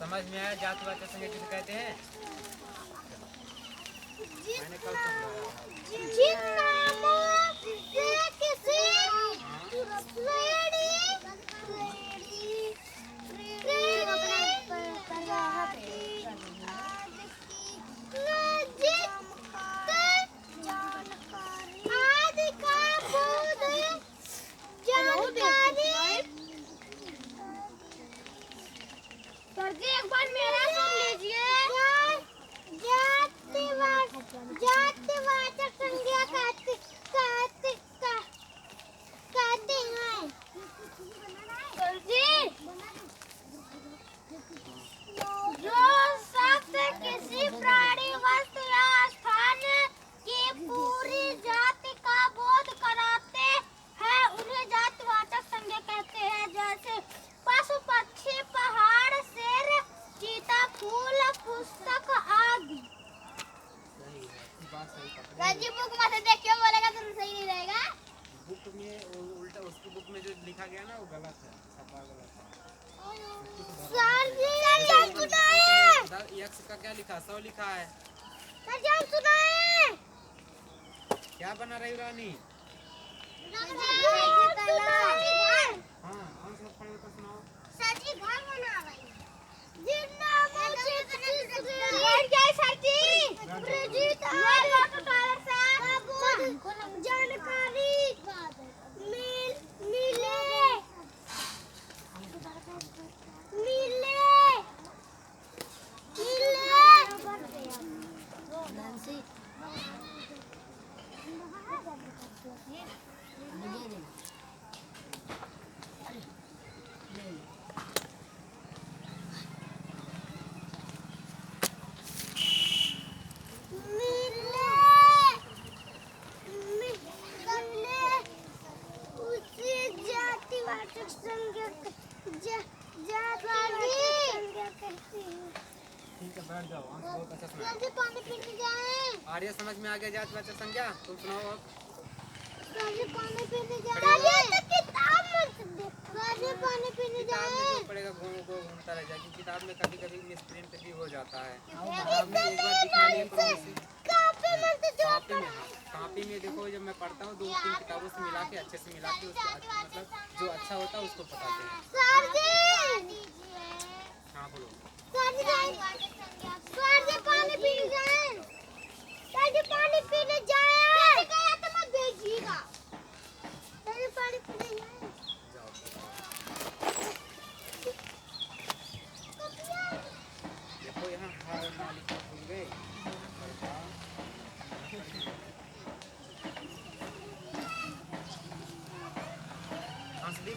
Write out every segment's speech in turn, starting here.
समझ में आया जातिवाचक संज्ञा किसे कहते हैं? मैंने कल जिन नामों से किसी आदि का बोध जानकारी एक बार मेरा सुन लीजिए। जातिवाचक संज्ञा कहते हैं जो शब्द किसी प्राणी वस्तु या स्थान की पूरी जाति का बोध कराते हैं उन्हें जातिवाचक संज्ञा कहते हैं। जैसे पशु पक्षी पहाड़ शेर चीता फूल पुस्तक आदि। राजी बुक में से देखियो बोलेगा तो सही नहीं रहेगा। बुक में उल्टा उसकी बुक में जो लिखा गया ना वो गलत है, छपा गलत है। सर जी हम सुनाए। यक्ष का क्या लिखा? 100 लिखा है। सर जी हम सुनाए। क्या बना रही रानी? हाँ कौन सा पढ़े तो सुनाओ। सर जी घर बना रही है। जिन नामों से घर गए सर जी। प्रजीत जानकारी मिले उसे जातिवाचक संज्ञा कहते हैं। ठीक है बैठ जाओ। बहुत अच्छा सुना। पानी पीने जाएं। आर्य समझ में आ गया जातिवाचक संज्ञा? तुम सुनाओ अब। पानी पीने जाएं। किताब में पानी पीने जाएं। पड़ेगा घूमता रह जाए। किताब में कभी कभी मिसप्रिंट भी हो जाता है। किताब में एक बार दिखा लिए कॉपी में देखो जब मैं पढ़ता हूँ 2-3 किताबों से मिला के अच्छे से मिला के उसको मतलब जो अच्छा होता है उसको बताते हैं। हाँ बोलो। पानी पीने जाएं। पानी पीने जाएं। तो मत भेजिएगा। पानी पीने जाएं। देखो यहाँ लिखा भूल गए।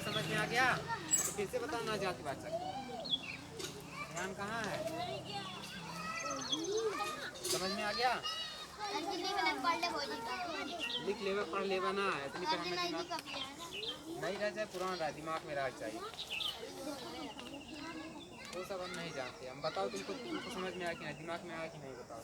समझ में आ गया? तो फिर से बताओ ना जातिवाचक। ध्यान कहाँ है? समझ में आ गया? लिख लेवे पढ़ लेवा ना है इतनी नहीं रह जाए पुराना रहा दिमाग में रह चाहिए। वो सब हम नहीं जानते। हम बताओ तुमको समझ में आया कि नहीं, दिमाग में आया कि नहीं बताओ।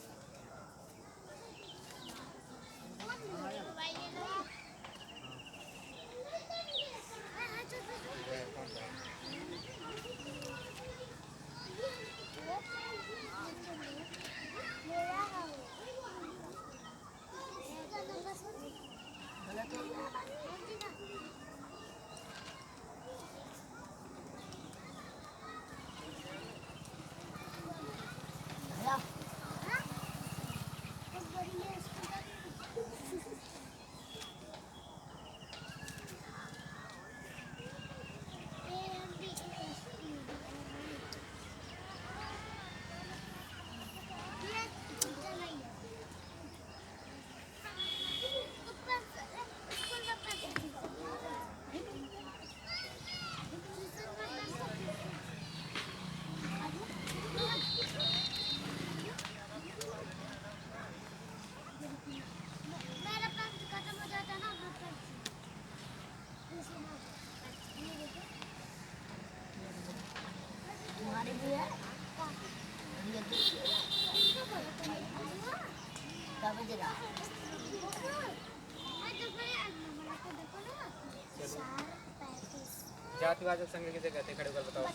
जातिवाचक संज्ञा किसे कहते हैं? खड़े होकर बताओ।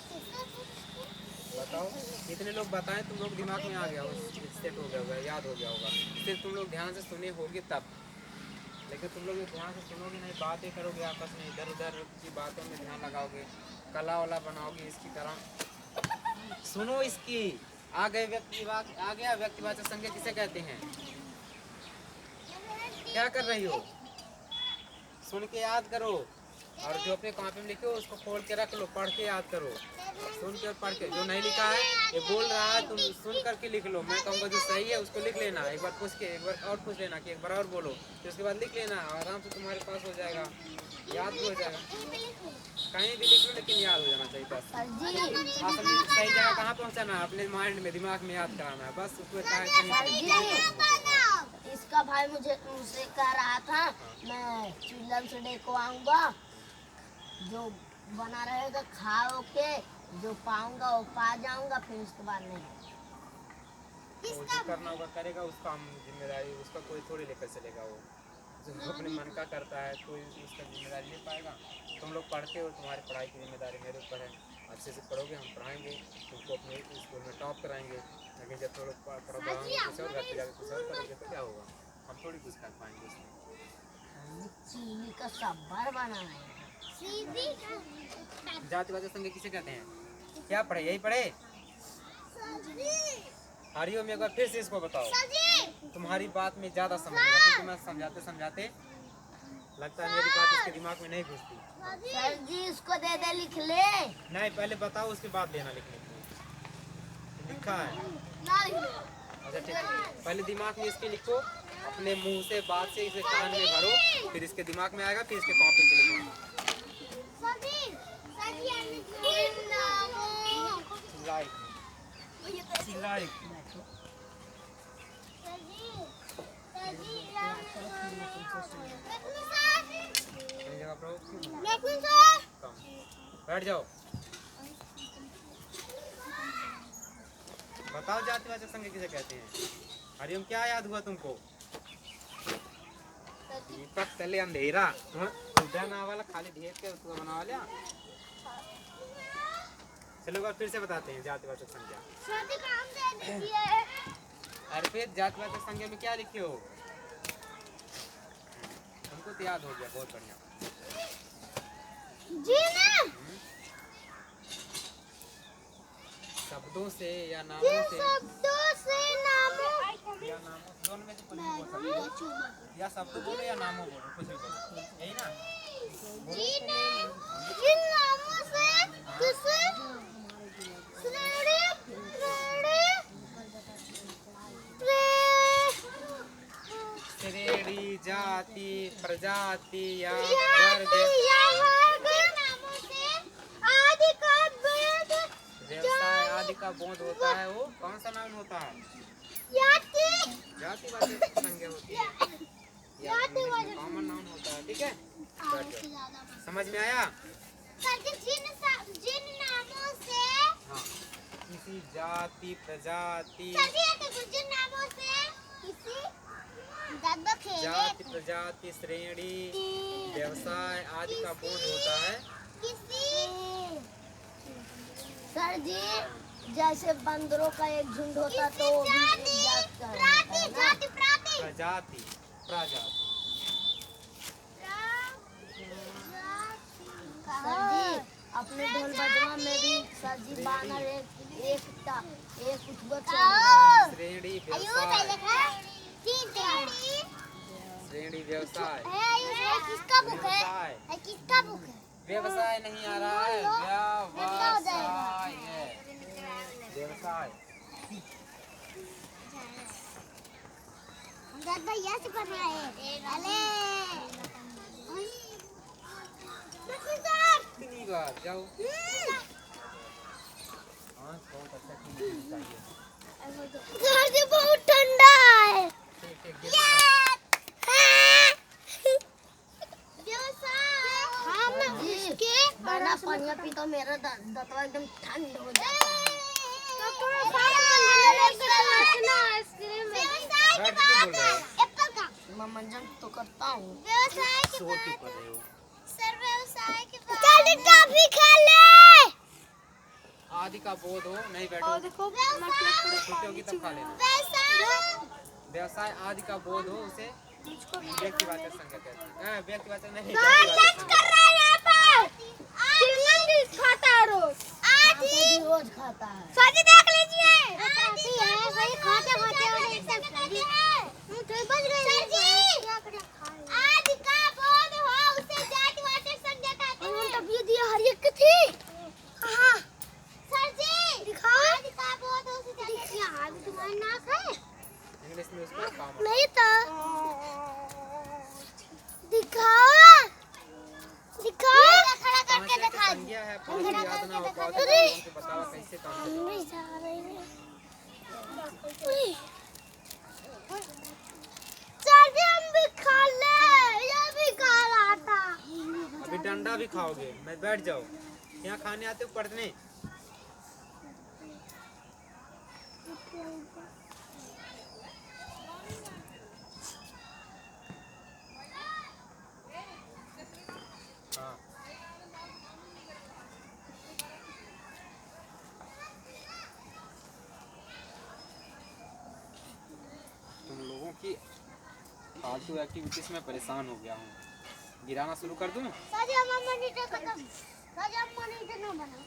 बताओ, इतने लोग बताएं, तुम लोग दिमाग में आ गया हो, सेट हो गया होगा, याद हो गया होगा। सिर्फ तुम लोग ध्यान से सुने होगे तब, लेकिन तुम लोग ध्यान से सुनोगे नहीं, बातें करोगे आपस में, इधर उधर की बातों में ध्यान लगाओगे, कला वाला बनाओगे इसकी तरह। सुनो इसकी, आ गया व्यक्तिवाचक संज्ञा किसे कहते हैं? क्या कर रही हो? सुन के याद करो, और जो अपने कॉपी में लिखे हो उसको खोल के रख लो, पढ़ के याद करो, सुन के और पढ़ के। जो नहीं लिखा है, ये बोल रहा है, तुम सुन करके लिख लो, मैं कहूँगा जो सही है उसको लिख लेना, एक बार पूछ के, एक बार और पूछ लेना कि एक बार और बोलो, फिर उसके बाद लिख लेना, आराम से तुम्हारे पास हो जाएगा, याद भी हो जाएगा। कहीं भी लिख लो लेकिन याद हो जाना चाहिए बस। हाँ, सही जगह कहाँ पहुँचाना है, अपने माइंड में, दिमाग में याद कराना है बस, उसमें इसका भाई मुझसे कह रहा था मैं चिल्लम से लेको आऊंगा, जो बना रहेगा खाओ के, जो पाऊंगा वो पा जाऊंगा, फिर उसके बाद नहीं। जो करना होगा करेगा, उसका हम जिम्मेदारी, उसका कोई थोड़ी लेकर चलेगा, वो जो अपने मन का करता है कोई उसका जिम्मेदारी ले पाएगा। तुम लोग पढ़ते हो, तुम्हारी पढ़ाई की जिम्मेदारी मेरे ऊपर है, अच्छे से पढ़ोगे, हम पढ़ाएंगे तुमको, अपने स्कूल में टॉप कराएंगे। लेकिन जब तुम लोग पढ़ोगे कुछ और, घर पे जाकर कुछ और करोगे तो क्या होगा, हम थोड़ी कुछ कर पाएंगे उसमें। चीनी का सब्बर बनाना है। जातिवाचक संज्ञा किसे कहते हैं? क्या पढ़े, यही पढ़े? हरिओम, एक बार फिर से इसको बताओ, तुम्हारी बात में ज्यादा समझेगा, क्योंकि मैं समझाते समझाते लगता है मेरी बात इसके दिमाग में नहीं घुसती। सर जी इसको दे दे, लिख ले। नहीं, पहले बताओ, उसके बाद लेना लिखने को। लिखा है? अच्छा ठीक है, पहले दिमाग में इसके लिखो, अपने मुंह से बात से इसे कान में भरो, फिर इसके दिमाग में आएगा, फिर इसके कॉपी पे लिखो। बैठ जाओ, बताओ जातिवाचक संज्ञा किसे कहते हैं? हरिओम, क्या याद हुआ तुमको? दीपक तले अंधेरा ना वाला खाली ढेर के उसको बना लिया। चलो एक बार फिर से बताते हैं जातिवाचक संज्ञा। अरे फिर जातिवाचक संज्ञा में क्या लिखे हो? हमको तो याद हो गया, बहुत बढ़िया जी ना? शब्दों से या नामों से, शब्दों से नामों या नामों, दोनों में से कुछ भी बोल सकते हो, या शब्द बोलो या नामों बोलो, कुछ भी बोलो, यही ना? जिन नामों से किसी श्रेणी, जाति, प्रजाति या वर्ग नामों से आदि का बोध, व्यवसाय आदि का बोध होता है, वो कौन सा नाम होता है? जातिवाचक संज्ञा होती है, कॉमन नाउन होता है। ठीक है, समझ में आया? जिन नामों से, हाँ, किसी जाति, प्रजाति, जिन नामों से किसी जाति, प्रजाति, श्रेणी, व्यवसाय आदि का बोध होता है। सर जी जैसे बंदरों का एक झुंड होता तो वो भी जाति, प्रजाति, प्रजाति। सर जी अपने ढोल बजवा में भी सर जी बानर एक श्रेणी, व्यवसाय, श्रेणी, व्यवसाय, किसका बुक है? किसका बुक है? व्यवसाय नहीं आ रहा है, व्यवसाय है, व्यवसाय। भैया से पढ़ रहा है। अले कितनी बार जाओ, हाँ बहुत अच्छा चाहिए। घर से बहुत ठंडा है। बड़ा पानी पी तो मेरा दांतवा एकदम ठंड हो जाता है। मैं मंजन तो करता हूँ। व्यवसाय टॉफी खा ले। आज आदि का बोध हो, नहीं बैठो, और देखो छुट्टी होगी तब खा लेना। व्यवसाय आदि का बोध हो उसे व्यक्तिवाचक संज्ञा कहते हैं। व्यक्तिवाचक नहीं, जातिवाचक कर रहा है यहाँ पर चिकन खाता है रोज। रोज खाता है। सजी देख लीजिए। खाती है वही खाते खाते और एक सब खाती है। तो बच गए सर जी। आज का बोध हो उसे जातिवाचक संज्ञा कहते हैं। हम तब ये दिया हर एक थी। हां सर जी दिखाओ। आज का बोध हो उसे जातिवाचक। आज तुम्हारा नाक है इंग्लिश में उसको काम नहीं तो दिखाओ दिखाओ खड़ा करके दिखा संज्ञा है, पांच याद ना हो पाओ तो बताओ कैसे काम करते नहीं जा रही है। सर जी हम भी खा ले, ये भी खा रहा था। अभी डंडा भी खाओगे, मैं बैठ जाओ। यहाँ खाने आते हो पढ़ने? हाँ तुम लोगों की फालतू एक्टिविटीज में परेशान हो गया हूँ। गिराना शुरू कर दूँ? सर जी हम मॉनिटर खत्म। सर जी हम मॉनिटर ना बना।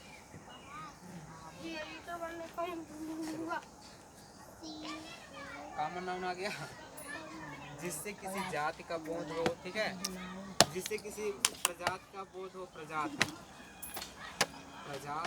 कॉमन नाउन आ गया। जिससे किसी जाति का बोध हो, ठीक है, जिससे किसी प्रजाति का बोध हो, प्रजाति, प्रजाति